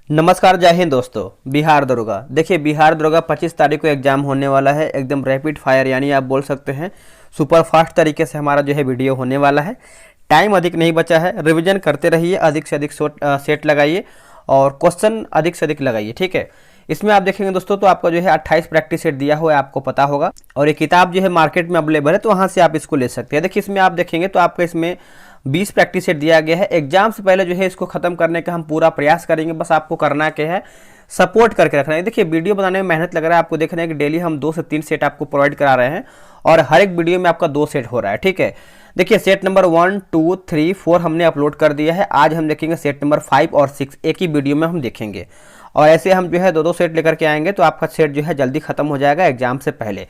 नमस्कार, जय हिंद दोस्तों। बिहार दरोगा, देखिए बिहार दरोगा 25 तारीख को एग्जाम होने वाला है। एकदम रैपिड फायर यानी आप बोल सकते हैं सुपर फास्ट तरीके से हमारा जो है वीडियो होने वाला है। टाइम अधिक नहीं बचा है, रिवीजन करते रहिए, अधिक से अधिक सेट लगाइए और क्वेश्चन अधिक से अधिक लगाइए, ठीक है। इसमें आप देखेंगे दोस्तों तो आपका जो है 28 प्रैक्टिस सेट दिया हुआ है, आपको पता होगा। और ये किताब जो है मार्केट में अवेलेबल है, तो वहाँ से आप इसको ले सकते हैं। देखिए इसमें आप देखेंगे तो आपका इसमें 20 प्रैक्टिस सेट दिया गया है। एग्जाम से पहले जो है इसको खत्म करने का हम पूरा प्रयास करेंगे। बस आपको करना क्या है, सपोर्ट करके रखना है। देखिए वीडियो बनाने में मेहनत लग रहा है, आपको देखना है कि डेली हम 2 से 3 सेट आपको प्रोवाइड करा रहे हैं और हर एक वीडियो में आपका 2 सेट हो रहा है, ठीक है। देखिए सेट नंबर 1, 2, 3, 4 हमने अपलोड कर दिया है। आज हम देखेंगे सेट नंबर 5 और 6 एक ही वीडियो में हम देखेंगे। और ऐसे हम जो है 2-2 सेट लेकर के आएंगे, तो आपका सेट जो है जल्दी खत्म हो जाएगा एग्जाम से पहले।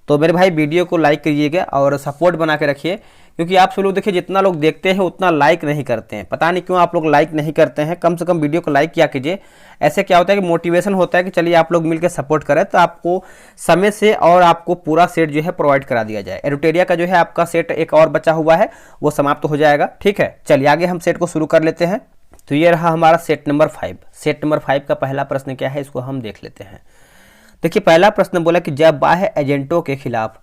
तो मेरे भाई वीडियो को लाइक करिएगा और सपोर्ट बना के रखिए, क्योंकि आप सब लोग देखिए जितना लोग देखते हैं उतना लाइक नहीं करते हैं। पता नहीं क्यों आप लोग लाइक नहीं करते हैं। कम से कम वीडियो को लाइक किया कीजिए। ऐसे क्या होता है कि मोटिवेशन होता है कि चलिए आप लोग मिलकर सपोर्ट करें, तो आपको समय से और आपको पूरा सेट जो है प्रोवाइड करा दिया जाए। एडुटेरिया का जो है आपका सेट एक और बचा हुआ है, वो समाप्त हो जाएगा, ठीक है। चलिए आगे हम सेट को शुरू कर लेते हैं। तो ये रहा हमारा सेट नंबर 5। सेट नंबर 5 का पहला प्रश्न क्या है, इसको हम देख लेते हैं। देखिए पहला प्रश्न बोला कि जब बाह्य एजेंटों के खिलाफ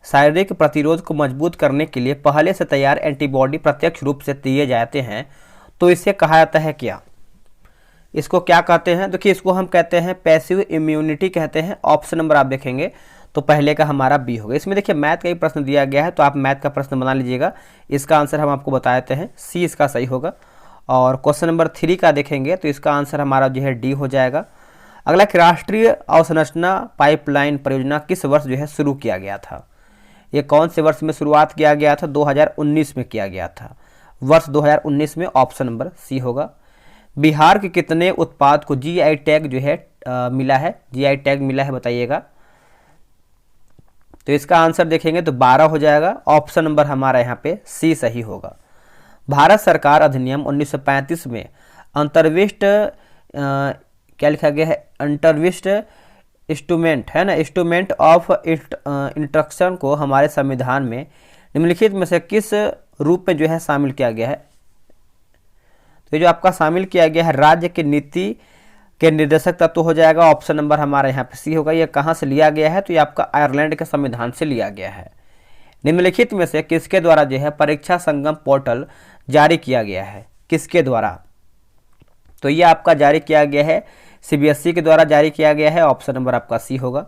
शारीरिक प्रतिरोध को मजबूत करने के लिए पहले से तैयार एंटीबॉडी प्रत्यक्ष रूप से दिए जाते हैं, तो इसे कहा जाता है क्या? इसको क्या कहते हैं? देखिए इसको हम कहते हैं पैसिव इम्यूनिटी कहते हैं। ऑप्शन नंबर आप देखेंगे तो पहले का हमारा बी होगा। इसमें देखिए मैथ का ही प्रश्न दिया गया है, तो आप मैथ का प्रश्न बना लीजिएगा। इसका आंसर हम आपको बता देते हैं, सी इसका सही होगा। और क्वेश्चन नंबर 3 का देखेंगे तो इसका आंसर हमारा जो है डी हो जाएगा। अगला कि राष्ट्रीय अवसंरचना पाइपलाइन परियोजना किस वर्ष जो है शुरू किया गया था? ये कौन से वर्ष में शुरुआत किया गया था? 2019 में किया गया था, वर्ष 2019 में। ऑप्शन नंबर सी होगा। बिहार के कितने उत्पाद को जीआई टैग जो है मिला है? जीआई टैग मिला है, बताइएगा। तो इसका आंसर देखेंगे तो 12 हो जाएगा। ऑप्शन नंबर हमारा यहाँ पे सी सही होगा। भारत सरकार अधिनियम 1935 में अंतर्विष्ट क्या लिखा गया है? अंतर्विष्ट इंस्ट्रूमेंट है ना, इंस्ट्रूमेंट ऑफ इंस्ट्रक्शन को हमारे संविधान में निम्नलिखित में से किस रूप में जो है शामिल किया गया है? तो ये जो आपका शामिल किया गया है राज्य की नीति के निर्देशक तत्व हो जाएगा। ऑप्शन नंबर हमारा यहाँ पे सी होगा। ये कहाँ से लिया गया है? तो ये आपका आयरलैंड के संविधान से लिया गया है। निम्नलिखित में से किसके द्वारा जो है परीक्षा संगम पोर्टल जारी किया गया है? किसके द्वारा? तो ये आपका जारी किया गया है सीबीएसई के द्वारा जारी किया गया है। ऑप्शन नंबर आपका सी होगा।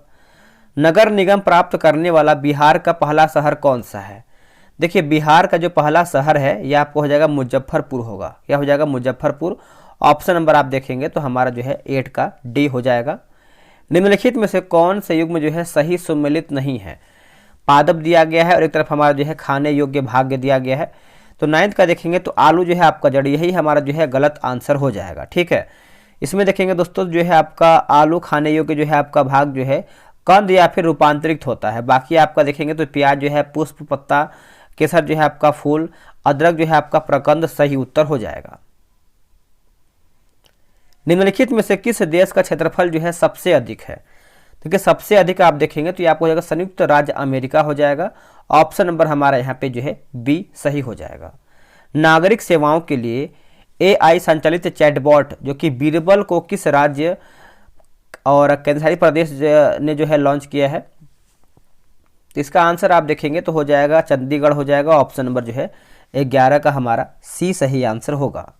नगर निगम प्राप्त करने वाला बिहार का पहला शहर कौन सा है? देखिए बिहार का जो पहला शहर है यह आपको हो जाएगा मुजफ्फरपुर होगा। यह हो जाएगा मुजफ्फरपुर। ऑप्शन नंबर आप देखेंगे तो हमारा जो है 8 का डी हो जाएगा। निम्नलिखित में से कौन से युग्म जो है सही सुमेलित नहीं है? पादप दिया गया है और एक तरफ हमारा जो है खाने योग्य भाग्य दिया गया है। तो 9th का देखेंगे तो आलू जो है आपका जड़, यही हमारा जो है गलत आंसर हो जाएगा, ठीक है। इसमें देखेंगे दोस्तों जो है आपका आलू खाने योग्य जो है आपका भाग जो है कंद या फिर रूपांतरित होता है। बाकी आपका देखेंगे तो प्याज जो है पुष्प, पत्ता, केसर जो है आपका फूल, अदरक जो है आपका प्रकंद सही उत्तर हो जाएगा। निम्नलिखित में से किस देश का क्षेत्रफल जो है सबसे अधिक है? देखिए सबसे अधिक आप देखेंगे तो ये आपको हो जाएगा संयुक्त राज्य अमेरिका हो जाएगा। ऑप्शन नंबर हमारा यहाँ पे जो है बी सही हो जाएगा। नागरिक सेवाओं के लिए एआई संचालित चैटबॉट जो कि बीरबल को किस राज्य और केंद्रशासित प्रदेश ने जो है लॉन्च किया है? तो इसका आंसर आप देखेंगे तो हो जाएगा चंडीगढ़ हो जाएगा। ऑप्शन नंबर जो है 11 का हमारा सी सही आंसर होगा।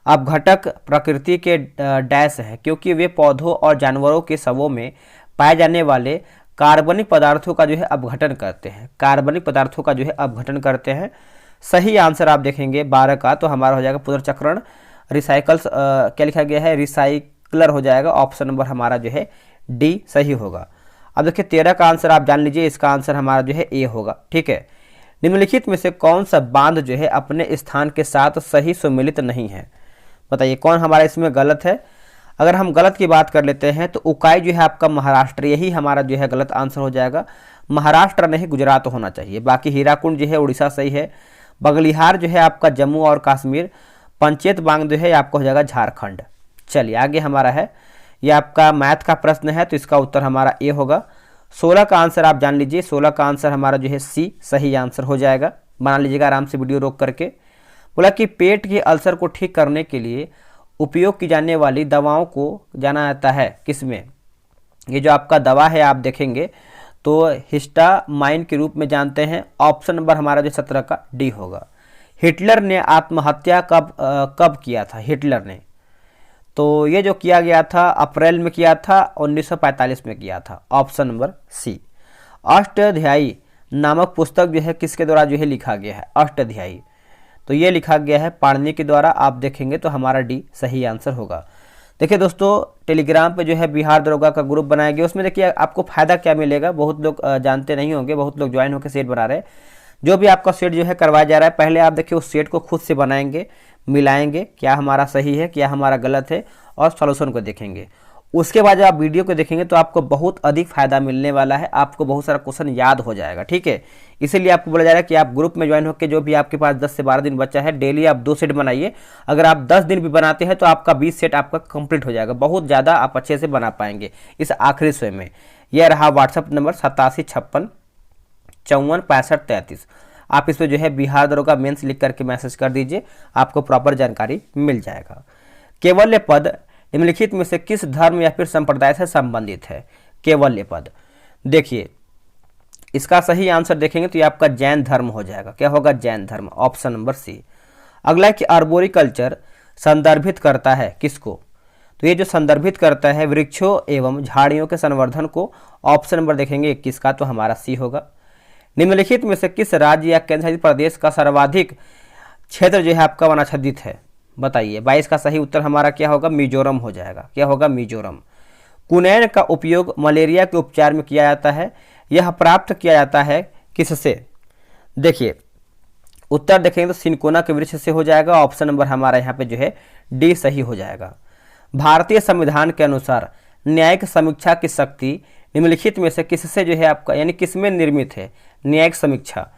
अब घटक प्रकृति के डैश हैं क्योंकि वे पौधों और जानवरों के शवों में पाए जाने वाले कार्बनिक पदार्थों का जो है अपघटन करते हैं। कार्बनिक पदार्थों का जो है अपघटन करते हैं। सही आंसर आप देखेंगे 12 का तो हमारा हो जाएगा पुनर्चक्रण, रिसाइकल्स क्या लिखा गया है? रिसाइकलर हो जाएगा। ऑप्शन नंबर हमारा जो है डी सही होगा। अब देखिए 13 का आंसर आप जान लीजिए, इसका आंसर हमारा जो है ए होगा, ठीक है। निम्नलिखित में से कौन सा बांध जो है अपने स्थान के साथ सही सुमेलित नहीं है? बताइए कौन हमारा इसमें गलत है? अगर हम गलत की बात कर लेते हैं तो उकाई जो है आपका महाराष्ट्र, यही हमारा जो है गलत आंसर हो जाएगा। महाराष्ट्र नहीं गुजरात होना चाहिए। बाकी हीराकुंड जो है उड़ीसा सही है। बगलिहार जो है आपका जम्मू और कश्मीर। पंचेत बांग जो है आपका हो जाएगा झारखंड। चलिए आगे हमारा है, यह आपका मैथ का प्रश्न है तो इसका उत्तर हमारा ए होगा। 16 का आंसर आप जान लीजिए, 16 का आंसर हमारा जो है सी सही आंसर हो जाएगा। बना लीजिएगा आराम से वीडियो रोक करके। बोला कि पेट के अल्सर को ठीक करने के लिए उपयोग की जाने वाली दवाओं को जाना जाता है किसमें? ये जो आपका दवा है आप देखेंगे तो हिस्टामाइन के रूप में जानते हैं। ऑप्शन नंबर हमारा जो 17 का डी होगा। हिटलर ने आत्महत्या कब किया था? हिटलर ने, तो ये जो किया गया था अप्रैल में किया था, 1945 में किया था। ऑप्शन नंबर सी। अष्टाध्यायी नामक पुस्तक जो है किसके द्वारा जो है लिखा गया है? अष्टाध्यायी, तो ये लिखा गया है पाणिनि के द्वारा। आप देखेंगे तो हमारा डी सही आंसर होगा। देखिए दोस्तों, टेलीग्राम पे जो है बिहार दरोगा का ग्रुप बनाया गया, उसमें देखिए आपको फायदा क्या मिलेगा, बहुत लोग जानते नहीं होंगे, बहुत लोग ज्वाइन होकर सेट बना रहे हैं। जो भी आपका सेट जो है करवाया जा रहा है, पहले आप देखिए उस सेट को खुद से बनाएंगे, मिलाएंगे क्या हमारा सही है क्या हमारा गलत है, और सॉल्यूशन को देखेंगे। उसके बाद जब आप वीडियो को देखेंगे तो आपको बहुत अधिक फायदा मिलने वाला है, आपको बहुत सारा क्वेश्चन याद हो जाएगा। ठीक है, इसीलिए आपको बोला जा रहा है कि आप ग्रुप में ज्वाइन होकर जो भी आपके पास 10 से 12 दिन बचा है, डेली आप 2 सेट बनाइए। अगर आप 10 दिन भी बनाते हैं तो आपका 20 सेट आपका कंप्लीट हो जाएगा, बहुत ज़्यादा आप अच्छे से बना पाएंगे इस आखिरी समय में। यह रहा व्हाट्सअप नंबर 8756546533। आप इस पर जो है बिहार दरोगा मेंस लिख करके मैसेज कर दीजिए, आपको प्रॉपर जानकारी मिल जाएगा। केवल्य पद निम्नलिखित में से किस धर्म या फिर संप्रदाय से संबंधित है? केवल्य पद, देखिए इसका सही आंसर देखेंगे तो ये आपका जैन धर्म हो जाएगा। क्या होगा? जैन धर्म। Option number C. अगला कि आर्बोरिकल्चर संदर्भित करता है किसको? तो ये जो संदर्भित करता है वृक्षों एवं झाड़ियों के संवर्धन को। ऑप्शन नंबर देखेंगे 21 का, तो हमारा सी होगा। निम्नलिखित में से किस राज्य या केंद्र शासित प्रदेश का सर्वाधिक क्षेत्र जो है आपका वनाच्छादित है? बताइए। 22 का सही उत्तर हमारा क्या होगा? मिजोरम हो जाएगा। क्या होगा? मिजोरम। कुनैन का उपयोग मलेरिया के उपचार में किया जाता है, यह प्राप्त किया जाता है किससे? देखिए उत्तर देखेंगे तो सिनकोना के वृक्ष से हो जाएगा। ऑप्शन नंबर हमारा यहाँ पे जो है डी सही हो जाएगा। भारतीय संविधान के अनुसार न्यायिक समीक्षा की शक्ति निम्नलिखित में से किससे जो है आपका यानी किसमें निर्मित है? न्यायिक समीक्षा,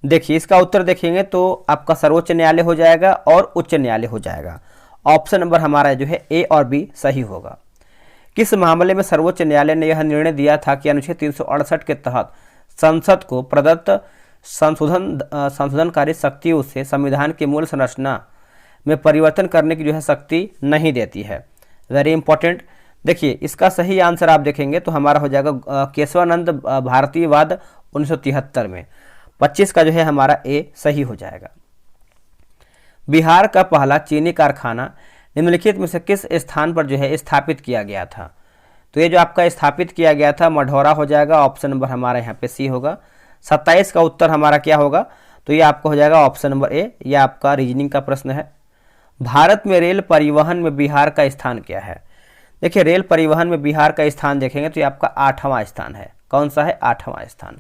देखिए इसका उत्तर देखेंगे तो आपका सर्वोच्च न्यायालय हो जाएगा और उच्च न्यायालय हो जाएगा। ऑप्शन नंबर हमारा जो है ए और बी सही होगा। किस मामले में सर्वोच्च न्यायालय ने यह निर्णय दिया था कि अनुच्छेद 368 के तहत संसद को प्रदत्त संशोधनकारी शक्तियों से संविधान की मूल संरचना में परिवर्तन करने की जो है शक्ति नहीं देती है? Very important. देखिए इसका सही आंसर आप देखेंगे तो हमारा हो जाएगा केशवानंद भारतीयवाद 1973 में। 25 का जो है हमारा ए सही हो जाएगा। बिहार का पहला चीनी कारखाना निम्नलिखित में से किस स्थान पर जो है स्थापित किया गया था? तो ये जो आपका स्थापित किया गया था मढ़ौरा हो जाएगा। ऑप्शन नंबर हमारा यहाँ पे सी होगा। 27 का उत्तर हमारा क्या होगा? तो ये आपका हो जाएगा ऑप्शन नंबर ए। ये आपका रीजनिंग का प्रश्न है। भारत में रेल परिवहन में बिहार का स्थान क्या है? देखिए रेल परिवहन में बिहार का स्थान देखेंगे तो ये आपका 8वां स्थान है। कौन सा है? 8वां स्थान।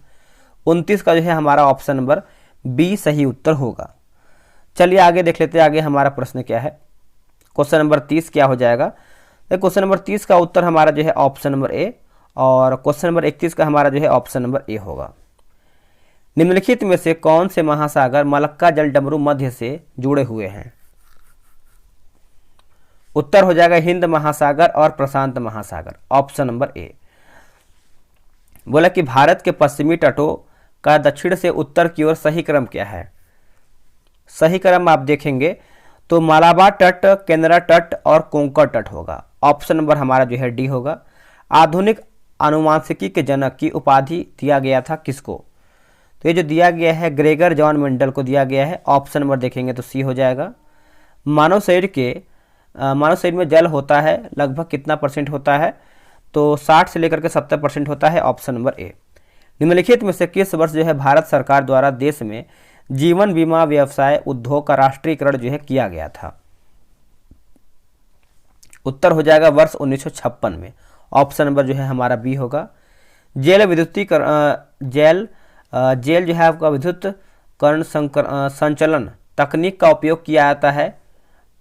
29 का जो है हमारा ऑप्शन नंबर बी सही उत्तर होगा। चलिए आगे देख लेते हैं, आगे हमारा प्रश्न क्या है। क्वेश्चन नंबर 30 क्या हो जाएगा? क्वेश्चन नंबर 30 का उत्तर हमारा जो है ऑप्शन नंबर ए, और क्वेश्चन नंबर 31 का हमारा जो है ऑप्शन नंबर ए होगा। निम्नलिखित में से कौन से महासागर मलक्का जल डमरू मध्य से जुड़े हुए हैं? उत्तर हो जाएगा हिंद महासागर और प्रशांत महासागर। Option number A. बोला कि भारत के पश्चिमी तटों का दक्षिण से उत्तर की ओर सही क्रम क्या है? सही क्रम आप देखेंगे तो मालाबार तट, केनरा तट और कोंकण तट होगा। ऑप्शन नंबर हमारा जो है डी होगा। आधुनिक आनुवंशिकी के जनक की उपाधि दिया गया था किसको? तो ये जो दिया गया है ग्रेगर जॉन मेंडल को दिया गया है। ऑप्शन नंबर देखेंगे तो सी हो जाएगा। मानव शरीर में जल होता है लगभग कितना % होता है? तो 60 से लेकर के 70% होता है। Option number A. निम्नलिखित में से किस वर्ष जो है भारत सरकार द्वारा देश में जीवन बीमा व्यवसाय उद्योग का राष्ट्रीयकरण जो है किया गया था? उत्तर हो जाएगा वर्ष 1956 में। ऑप्शन नंबर जो है हमारा बी होगा। जेल जो है आपका विद्युतीकरण संचलन तकनीक का उपयोग किया जाता है।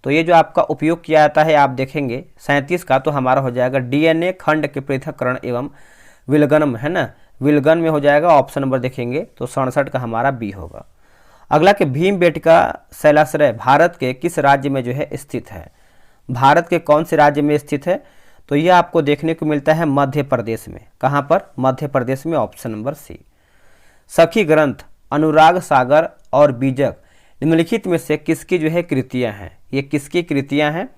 तो ये जो आपका उपयोग किया जाता है आप देखेंगे 37 का, तो हमारा हो जाएगा डीएनए खंड के पृथक्करण एवं विलगन है ना, विलगन में हो जाएगा। ऑप्शन नंबर देखेंगे तो 67 का हमारा बी होगा। अगला कि भीमबेटका शैलाश्रय भारत के किस राज्य में जो है स्थित है? भारत के कौन से राज्य में स्थित है? तो यह आपको देखने को मिलता है मध्य प्रदेश में। कहाँ पर? मध्य प्रदेश में। Option number C. सखी ग्रंथ, अनुराग सागर और बीजक निम्नलिखित में से किसकी जो है कृतियां हैं? ये किसकी कृतियां हैं?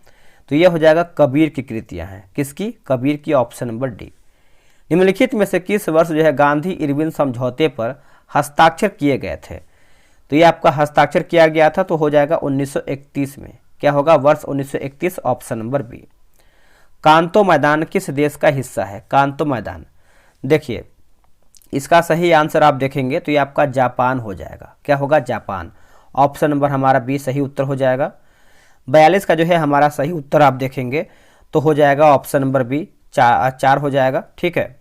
तो यह हो जाएगा कबीर की कृतियां हैं। किसकी? कबीर की, ऑप्शन नंबर डी। निम्नलिखित में से किस वर्ष जो है गांधी इरविन समझौते पर हस्ताक्षर किए गए थे? तो ये आपका हस्ताक्षर किया गया था तो हो जाएगा 1931 में। क्या होगा? वर्ष 1931, ऑप्शन नंबर बी। कांतो मैदान किस देश का हिस्सा है? कांतो मैदान, देखिए इसका सही आंसर आप देखेंगे तो ये आपका जापान हो जाएगा। क्या होगा? जापान, ऑप्शन नंबर हमारा बी सही उत्तर हो जाएगा। 42 का जो है हमारा सही उत्तर आप देखेंगे तो हो जाएगा ऑप्शन नंबर बी, 4 हो जाएगा। ठीक है।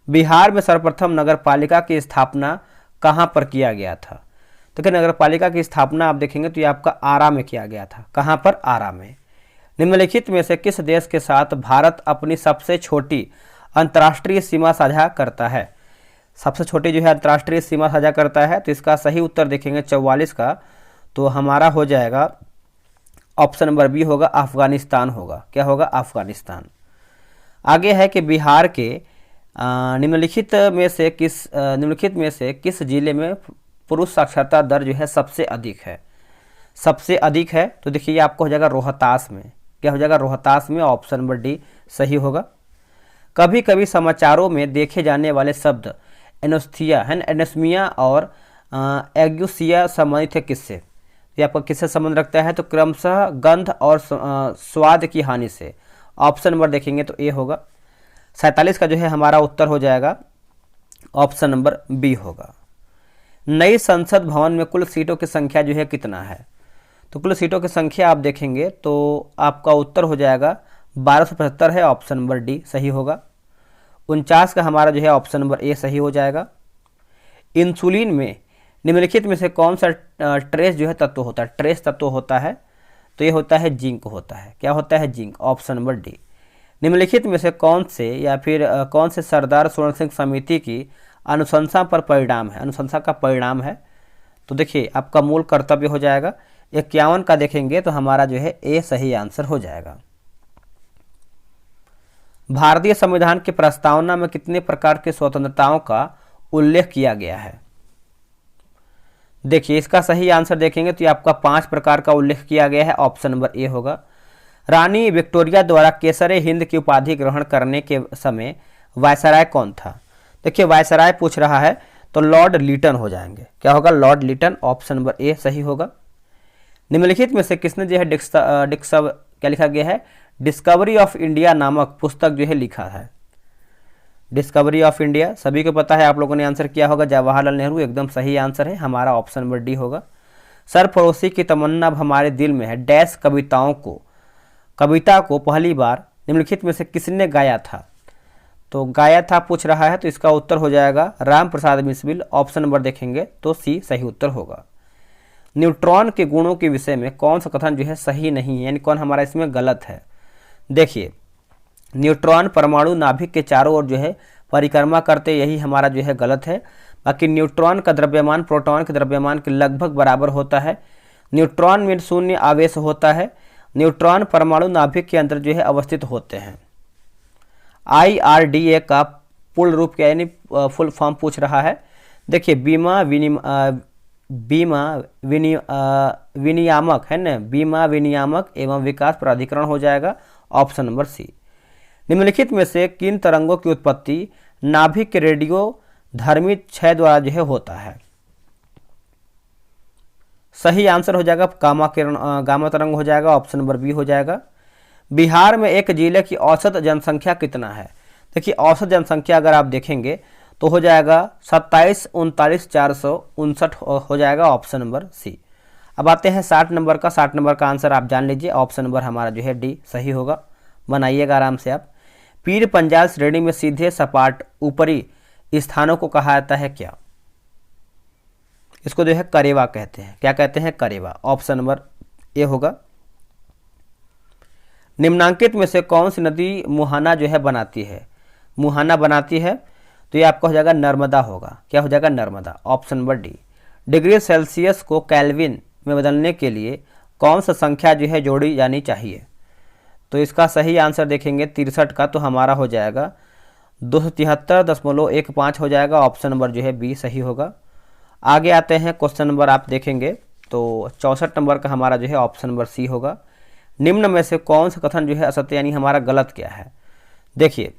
बिहार में सर्वप्रथम नगर पालिका की स्थापना कहाँ पर किया गया था? तो क्या नगर पालिका की स्थापना आप देखेंगे तो ये आपका आरा में किया गया था। कहाँ पर? आरा में। निम्नलिखित में से किस देश के साथ भारत अपनी सबसे छोटी अंतर्राष्ट्रीय सीमा साझा करता है? सबसे छोटी जो है अंतर्राष्ट्रीय सीमा साझा करता है, तो इसका सही उत्तर देखेंगे 44 का तो हमारा हो जाएगा ऑप्शन नंबर बी होगा, अफगानिस्तान होगा। क्या होगा? अफगानिस्तान। आगे है कि बिहार के निम्नलिखित में से किस जिले में पुरुष साक्षरता दर जो है सबसे अधिक है? सबसे अधिक है तो देखिए आपको हो जाएगा रोहतास में। क्या हो जाएगा? रोहतास में, ऑप्शन नंबर डी सही होगा। कभी कभी समाचारों में देखे जाने वाले शब्द एनोस्थिया है, एनोस्मिया और एग्यूसिया संबंधित है किससे? ये आपका किससे संबंध रखता है? तो क्रमशः गंध और स्वाद की हानि से। ऑप्शन नंबर देखेंगे तो ए होगा। 47 का जो है हमारा उत्तर हो जाएगा ऑप्शन नंबर बी होगा। नई संसद भवन में कुल सीटों की संख्या जो है कितना है? तो कुल सीटों की संख्या आप देखेंगे तो आपका उत्तर हो जाएगा 1275 है, ऑप्शन नंबर डी सही होगा। 49 का हमारा जो है ऑप्शन नंबर ए सही हो जाएगा। इंसुलिन में निम्नलिखित में से कौन सा ट्रेस जो है तत्व होता है? ट्रेस तत्व होता है तो ये होता है जिंक होता है। क्या होता है? Zinc, option number D. निम्नलिखित में से कौन से सरदार स्वर्ण सिंह समिति की अनुशंसा पर परिणाम है? अनुशंसा का परिणाम है तो देखिए आपका मूल कर्तव्य हो जाएगा। 51 का देखेंगे तो हमारा जो है ए सही आंसर हो जाएगा। भारतीय संविधान की प्रस्तावना में कितने प्रकार की स्वतंत्रताओं का उल्लेख किया गया है? देखिए इसका सही आंसर देखेंगे तो ये आपका 5 प्रकार का उल्लेख किया गया है, ऑप्शन नंबर ए होगा। रानी विक्टोरिया द्वारा केसरे हिंद की उपाधि ग्रहण करने के समय वायसराय कौन था? देखिए वायसराय पूछ रहा है तो लॉर्ड लीटन हो जाएंगे। क्या होगा? Lord Lytton, option number A सही होगा। निम्नलिखित में से किसने जो है क्या लिखा गया है? डिस्कवरी ऑफ इंडिया नामक पुस्तक जो है लिखा है। डिस्कवरी ऑफ इंडिया सभी को पता है, आप लोगों ने आंसर किया होगा जवाहरलाल नेहरू, एकदम सही आंसर है हमारा, ऑप्शन नंबर डी होगा। सरफरोशी की तमन्ना अब हमारे दिल में है डैश कविता को पहली बार निम्नलिखित में से किसने गाया था? तो गाया था पूछ रहा है तो इसका उत्तर हो जाएगा राम प्रसाद बिस्मिल, ऑप्शन नंबर देखेंगे तो सी सही उत्तर होगा। न्यूट्रॉन के गुणों के विषय में कौन सा कथन जो है सही नहीं है, यानी कौन हमारा इसमें गलत है? देखिए न्यूट्रॉन परमाणु नाभिक के चारों ओर जो है परिक्रमा करते, यही हमारा जो है गलत है। बाकी न्यूट्रॉन का द्रव्यमान प्रोटॉन के द्रव्यमान के लगभग बराबर होता है। न्यूट्रॉन में शून्य आवेश होता है। न्यूट्रॉन परमाणु नाभिक के अंदर जो है अवस्थित होते हैं। IRDA का पूर्ण रूप क्या यानी फुल फॉर्म पूछ रहा है। देखिए बीमा विनियामक है ना, बीमा विनियामक एवं विकास प्राधिकरण हो जाएगा, ऑप्शन नंबर सी। निम्नलिखित में से किन तरंगों की उत्पत्ति नाभिक के रेडियो धर्मी क्षय द्वारा जो है होता है? सही आंसर हो जाएगा गामा तरंग हो जाएगा, ऑप्शन नंबर बी हो जाएगा। बिहार में एक जिले की औसत जनसंख्या कितना है? देखिए औसत जनसंख्या अगर आप देखेंगे तो हो जाएगा 27,39,459 हो जाएगा, ऑप्शन नंबर सी। अब आते हैं 60 नंबर का। 60 नंबर का आंसर आप जान लीजिए, ऑप्शन नंबर हमारा जो है डी सही होगा। बनाइएगा आराम से आप। पीर पंजाल श्रेणी में सीधे सपाट ऊपरी स्थानों को कहा जाता है क्या? इसको जो है करेवा कहते हैं। क्या कहते हैं? करेवा, ऑप्शन नंबर ए होगा। निम्नांकित में से कौन सी नदी मुहाना जो है बनाती है? मुहाना बनाती है तो ये आपका हो जाएगा नर्मदा होगा। क्या हो जाएगा? Narmada, option number D. Degree Celsius को केल्विन में बदलने के लिए कौन सा संख्या जो है जोड़ी जानी चाहिए? तो इसका सही आंसर देखेंगे 63 का तो हमारा हो जाएगा 273.15 हो जाएगा, ऑप्शन नंबर जो है बी सही होगा। आगे आते हैं क्वेश्चन नंबर आप देखेंगे तो 64 नंबर का हमारा जो है ऑप्शन नंबर सी होगा। निम्न में से कौन सा कथन जो है असत्य यानी हमारा गलत क्या है। देखिए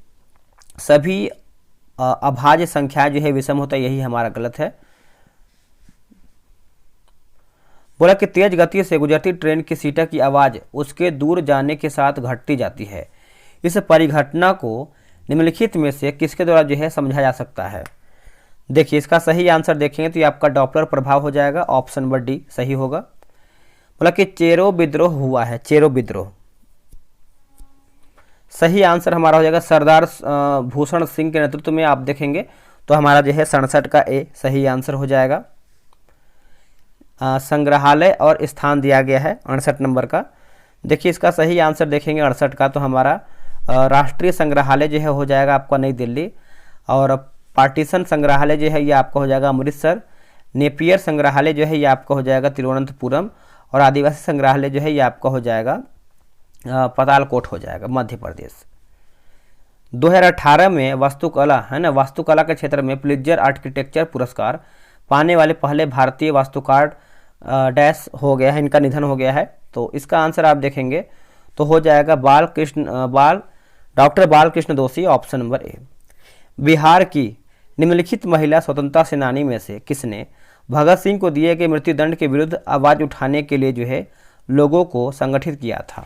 सभी अभाज्य संख्या जो है विषम होता है, यही हमारा गलत है। बोला कि तेज गति से गुजरती ट्रेन की सीटा की आवाज़ उसके दूर जाने के साथ घटती जाती है। इस परिघटना को निम्नलिखित में से किसके द्वारा जो है समझा जा सकता है। देखिए इसका सही आंसर देखेंगे तो ये आपका डॉपलर प्रभाव हो जाएगा, ऑप्शन नंबर डी सही होगा। बोला कि चेरो विद्रोह हुआ है, चेरो विद्रोह सही आंसर हमारा हो जाएगा सरदार भूषण सिंह के नेतृत्व में। आप देखेंगे तो हमारा जो है 67 का ए सही आंसर हो जाएगा। संग्रहालय और स्थान दिया गया है 68 नंबर का। देखिए इसका सही आंसर देखेंगे 68 का तो हमारा राष्ट्रीय संग्रहालय जो है हो जाएगा आपका नई दिल्ली, और पार्टीशन संग्रहालय जो है ये आपका हो जाएगा अमृतसर, नेपियर संग्रहालय जो है ये आपका हो जाएगा तिरुवनंतपुरम, और आदिवासी संग्रहालय जो है ये आपका हो जाएगा पतालकोट हो जाएगा मध्य प्रदेश। 2018 में वास्तुकला है ना, वास्तुकला के क्षेत्र में प्लित्जर आर्किटेक्चर पुरस्कार पाने वाले पहले भारतीय वास्तुकार डैश हो गया है, इनका निधन हो गया है। तो इसका आंसर आप देखेंगे तो हो जाएगा डॉक्टर बालकृष्ण दोषी, ऑप्शन नंबर ए। बिहार की निम्नलिखित महिला स्वतंत्रता सेनानी में से किसने भगत सिंह को दिए गए मृत्युदंड के विरुद्ध आवाज उठाने के लिए जो है लोगों को संगठित किया था।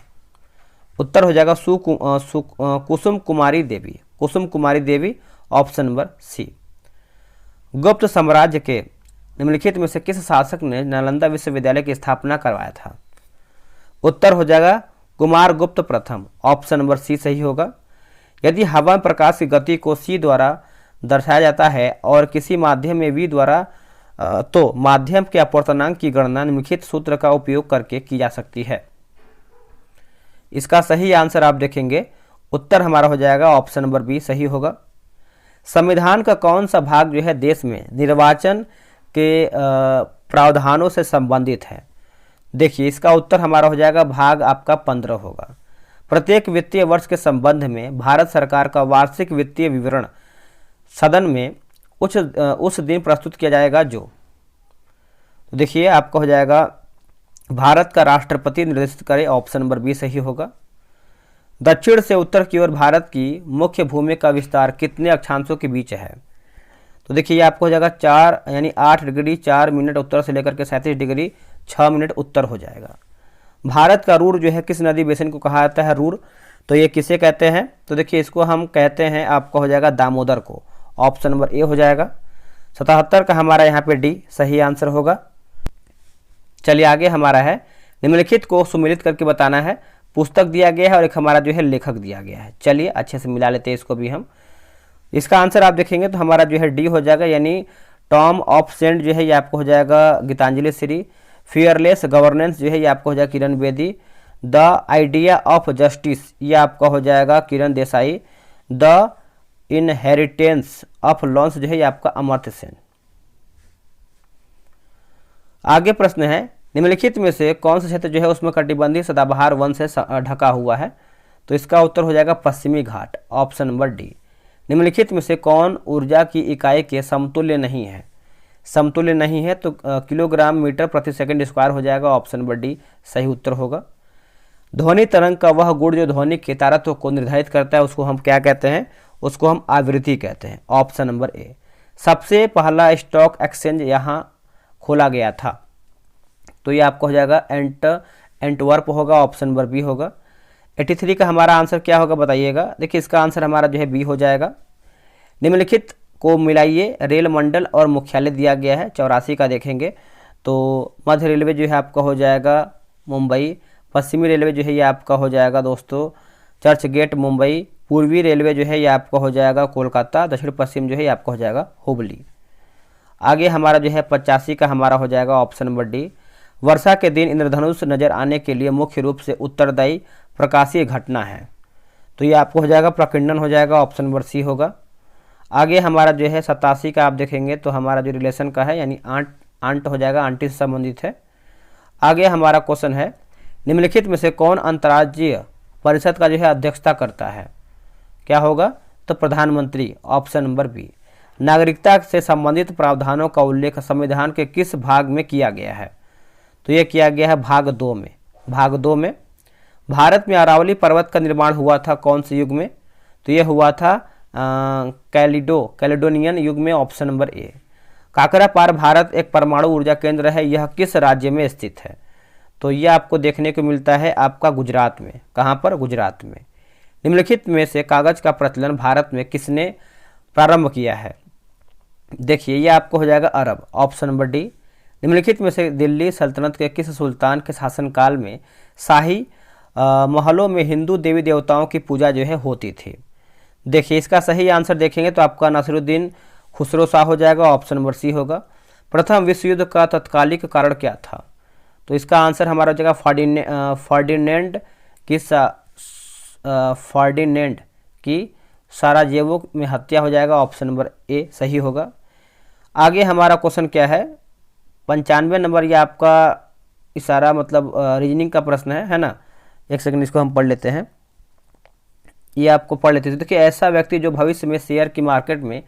उत्तर हो जाएगा कुसुम कुमारी देवी, कुसुम कुमारी देवी, ऑप्शन नंबर सी। गुप्त साम्राज्य के निम्नलिखित में से किस शासक ने नालंदा विश्वविद्यालय की स्थापना करवाया था। उत्तर हो जाएगा कुमार गुप्त प्रथम, ऑप्शन नंबर सी सही होगा। यदि हवा में प्रकाश की गति को सी द्वारा दर्शाया जाता है और किसी माध्यम में वी द्वारा तो माध्यम के अपवर्तनांक की गणना निम्नलिखित सूत्र का उपयोग करके की जा सकती है। इसका सही आंसर आप देखेंगे उत्तर हमारा हो जाएगा ऑप्शन नंबर बी सही होगा। संविधान का कौन सा भाग जो है देश में निर्वाचन के प्रावधानों से संबंधित है। देखिए इसका उत्तर हमारा हो जाएगा भाग आपका 15 होगा। प्रत्येक वित्तीय वर्ष के संबंध में भारत सरकार का वार्षिक वित्तीय विवरण सदन में उस दिन प्रस्तुत किया जाएगा जो, तो देखिए आपका हो जाएगा भारत का राष्ट्रपति निर्देशित करे, ऑप्शन नंबर बी सही होगा। दक्षिण से उत्तर की ओर भारत की मुख्य भूमि का विस्तार कितने अक्षांशों के बीच है। तो देखिए आपको हो जाएगा 4 यानी 8 डिग्री 4 मिनट उत्तर से लेकर के 37 डिग्री 6 मिनट उत्तर हो जाएगा। भारत का रूर जो है किस नदी बेसिन को कहा जाता है रूर, तो ये किसे कहते हैं, तो देखिए इसको हम कहते हैं आपका हो जाएगा दामोदर को, ऑप्शन नंबर ए हो जाएगा। 77 का हमारा यहाँ पे डी सही आंसर होगा। चलिए आगे हमारा है निम्नलिखित को सुमिलित करके बताना है। पुस्तक दिया गया है और एक हमारा जो है लेखक दिया गया है। चलिए अच्छे से मिला लेते हैं इसको भी हम। इसका आंसर आप देखेंगे तो हमारा जो है डी हो जाएगा, यानी टॉम ऑफ सेंट जो है ये आपको हो जाएगा गीतांजलि श्री। फियरलेस गवर्नेंस जो है ये आपको हो जाएगा Kiran Bedi. The idea of justice ये आपका हो जाएगा Kiran Desai. The inheritance of loss जो है ये आपका अमर्त्य सेन। आगे प्रश्न है निम्नलिखित में से कौन सा क्षेत्र जो है उसमें कटिबंधीय सदाबहार वन से ढका हुआ है। तो इसका उत्तर हो जाएगा पश्चिमी घाट, ऑप्शन नंबर डी। निम्नलिखित में से कौन ऊर्जा की इकाई के समतुल्य नहीं है। समतुल्य नहीं है तो किलोग्राम मीटर प्रति सेकंड स्क्वायर हो जाएगा, ऑप्शन नंबर डी सही उत्तर होगा। ध्वनि तरंग का वह गुण जो ध्वनि के तारत्व को निर्धारित करता है उसको हम क्या कहते हैं, उसको हम आवृत्ति कहते हैं, ऑप्शन नंबर ए। सबसे पहला स्टॉक एक्सचेंज यहाँ खोला गया था, तो ये आपको हो जाएगा एंटवर्प होगा, ऑप्शन नंबर बी होगा। 83 का हमारा आंसर क्या होगा बताइएगा। देखिए इसका आंसर हमारा जो है बी हो जाएगा। निम्नलिखित को मिलाइए, रेल मंडल और मुख्यालय दिया गया है। 84 का देखेंगे तो मध्य रेलवे जो है आपका हो जाएगा मुंबई। पश्चिमी रेलवे जो है ये आपका हो जाएगा दोस्तों चर्च गेट मुंबई। पूर्वी रेलवे जो है ये आपका हो जाएगा कोलकाता। दक्षिण पश्चिम जो है ये आपका हो जाएगा हुबली। आगे हमारा जो है 85 का हमारा हो जाएगा ऑप्शन नंबर डी। वर्षा के दिन इंद्रधनुष नजर आने के लिए मुख्य रूप से उत्तरदायी प्रकाशीय घटना है, तो ये आपको हो जाएगा प्रकिंडन हो जाएगा, ऑप्शन नंबर सी होगा। आगे हमारा जो है 87 का आप देखेंगे तो हमारा जो रिलेशन का है यानी आंट हो जाएगा, आंटी से संबंधित है। आगे हमारा क्वेश्चन है निम्नलिखित में से कौन अंतर्राज्यीय परिषद का जो है अध्यक्षता करता है। क्या होगा, तो प्रधानमंत्री, ऑप्शन नंबर बी। नागरिकता से संबंधित प्रावधानों का उल्लेख संविधान के किस भाग में किया गया है, तो ये किया गया है भाग 2 में। भाग 2 में भारत में अरावली पर्वत का निर्माण हुआ था कौन से युग में? तो यह हुआ था कैलिडोनियन युग में, option number A. Kakrapar Bharat एक परमाणु ऊर्जा केंद्र है, यह किस राज्य में स्थित है? तो यह आपको देखने को मिलता है आपका गुजरात में। कहाँ पर? गुजरात में। निम्नलिखित में से कागज का प्रचलन भारत में किसने प्रारंभ किया है? देखिए यह आपको हो जाएगा अरब, ऑप्शन नंबर डी। निम्नलिखित में से दिल्ली सल्तनत के किस सुल्तान के शासनकाल में शाही महलों में हिंदू देवी देवताओं की पूजा जो है होती थी? देखिए इसका सही आंसर देखेंगे तो आपका नासिरुद्दीन खुसरो शाह हो जाएगा, ऑप्शन नंबर सी होगा। प्रथम विश्व युद्ध का तत्कालिक कारण क्या था? तो इसका आंसर हमारा हो जाएगा फर्डिनेंड की साराजेवो में हत्या हो जाएगा, ऑप्शन नंबर ए सही होगा। आगे हमारा क्वेश्चन क्या है? 95 नंबर, ये आपका इशारा मतलब रीजनिंग का प्रश्न है ना। एक सेकंड इसको हम पढ़ लेते हैं, ये आपको पढ़ लेते हैं। देखिए ऐसा व्यक्ति जो भविष्य में शेयर की मार्केट में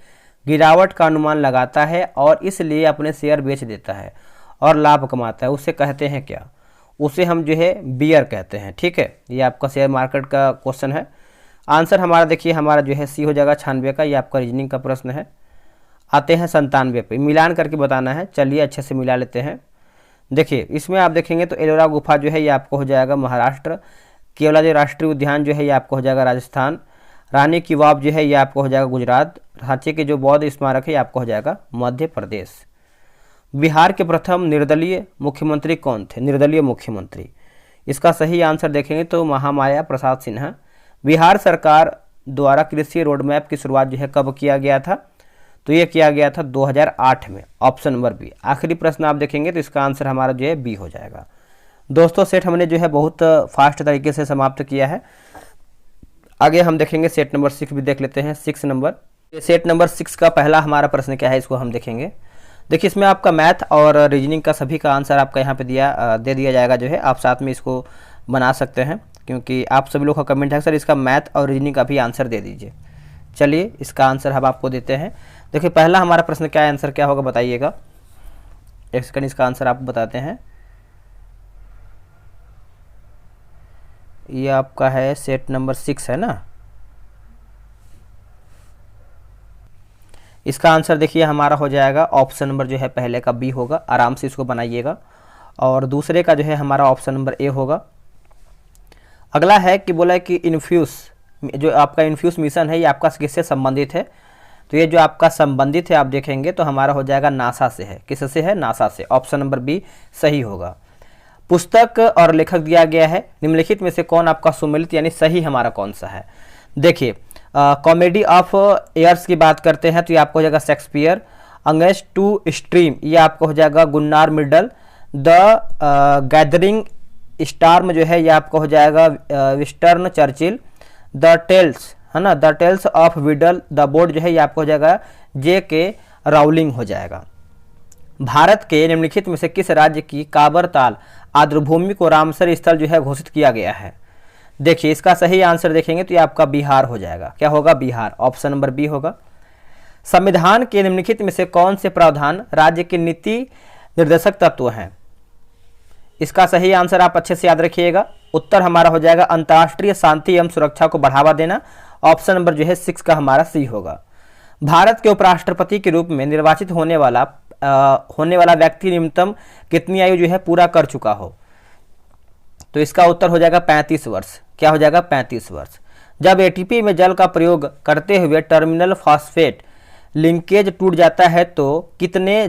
गिरावट का अनुमान लगाता है और इसलिए अपने शेयर बेच देता है और लाभ कमाता है, उसे कहते हैं क्या? उसे हम जो है बियर कहते हैं। ठीक है, ये आपका शेयर मार्केट का क्वेश्चन है। आंसर हमारा देखिए हमारा जो है सी हो जाएगा 96 का, ये आपका रीजनिंग का प्रश्न है। आते हैं 97 पे, मिलान करके बताना है। चलिए अच्छे से मिला लेते हैं। देखिए इसमें आप देखेंगे तो एलोरा गुफा जो है ये आपको हो जाएगा महाराष्ट्र। केवला जो राष्ट्रीय उद्यान जो है ये आपको हो जाएगा राजस्थान। रानी की वाव जो है ये आपको हो जाएगा गुजरात। सांची के जो बौद्ध स्मारक है ये आपको हो जाएगा मध्य प्रदेश। बिहार के प्रथम निर्दलीय मुख्यमंत्री कौन थे? निर्दलीय मुख्यमंत्री, इसका सही आंसर देखेंगे तो महामाया प्रसाद सिन्हा। बिहार सरकार द्वारा कृषि रोड मैप की शुरुआत जो है कब किया गया था? तो ये किया गया था 2008 में, ऑप्शन नंबर बी। आखिरी प्रश्न आप देखेंगे तो इसका आंसर हमारा जो है बी हो जाएगा। दोस्तों सेट हमने जो है बहुत फास्ट तरीके से समाप्त किया है। आगे हम देखेंगे सेट नंबर 6 भी देख लेते हैं। 6 नंबर, सेट नंबर 6 का पहला हमारा प्रश्न क्या है इसको हम देखेंगे। देखिए इसमें आपका मैथ और रीजनिंग का सभी का आंसर आपका यहाँ पे दे दिया जाएगा जो है। आप साथ में इसको बना सकते हैं क्योंकि आप सभी लोग का कमेंट है सर इसका मैथ और रीजनिंग का भी आंसर दे दीजिए। चलिए इसका आंसर हम आपको देते हैं। देखिए पहला हमारा प्रश्न क्या है, आंसर क्या होगा बताइएगा। एक सेकंड इसका आंसर आप बताते हैं। ये आपका है सेट नंबर 6 है ना। इसका आंसर देखिए हमारा हो जाएगा ऑप्शन नंबर जो है पहले का बी होगा। आराम से इसको बनाइएगा। और दूसरे का जो है हमारा ऑप्शन नंबर ए होगा। अगला है कि बोला है कि इन्फ्यूज, जो आपका इन्फ्यूज मिशन है ये आपका किससे संबंधित है? तो ये जो आपका संबंधित है आप देखेंगे तो हमारा हो जाएगा नासा से है। किससे है? नासा से। ऑप्शन नंबर बी सही होगा। पुस्तक और लेखक दिया गया है, निम्नलिखित में से कौन आपका सुमेलित यानी सही हमारा कौन सा है? देखिए कॉमेडी ऑफ एयर्स की बात करते हैं तो ये आपको हो जाएगा शेक्सपियर। अंगेस्ट टू स्ट्रीम ये आपको हो जाएगा Gunnar Myrdal. The gathering storm जो है ये आपको हो जाएगा विस्टर्न चर्चिल। द टेल्स है ना, the tales of Beedle the bard जो है ये आपको हो जाएगा जे.के. राउलिंग हो जाएगा। भारत के निम्नलिखित में से किस राज्य की काबर ताल आर्द्रभूमि को रामसर स्थल जो है घोषित किया गया है? देखिए इसका सही आंसर देखेंगे तो ये आपका बिहार हो जाएगा। क्या होगा? बिहार। ऑप्शन नंबर बी होगा। संविधान के निम्नलिखित में से कौन से प्रावधान राज्य के नीति निर्देशक तत्व हैं? इसका सही आंसर आप अच्छे से याद रखिएगा। उत्तर हमारा हो जाएगा अंतर्राष्ट्रीय शांति एवं सुरक्षा को बढ़ावा देना। ऑप्शन नंबर जो है 6 का हमारा सी होगा। भारत के उपराष्ट्रपति के रूप में निर्वाचित होने वाला व्यक्ति न्यूनतम कितनी आयु जो है पूरा कर चुका हो? तो इसका उत्तर हो जाएगा 35 वर्ष। क्या हो जाएगा? 35 वर्ष। जब एटीपी में जल का प्रयोग करते हुए टर्मिनल फॉस्फेट लिंकेज टूट जाता है तो कितने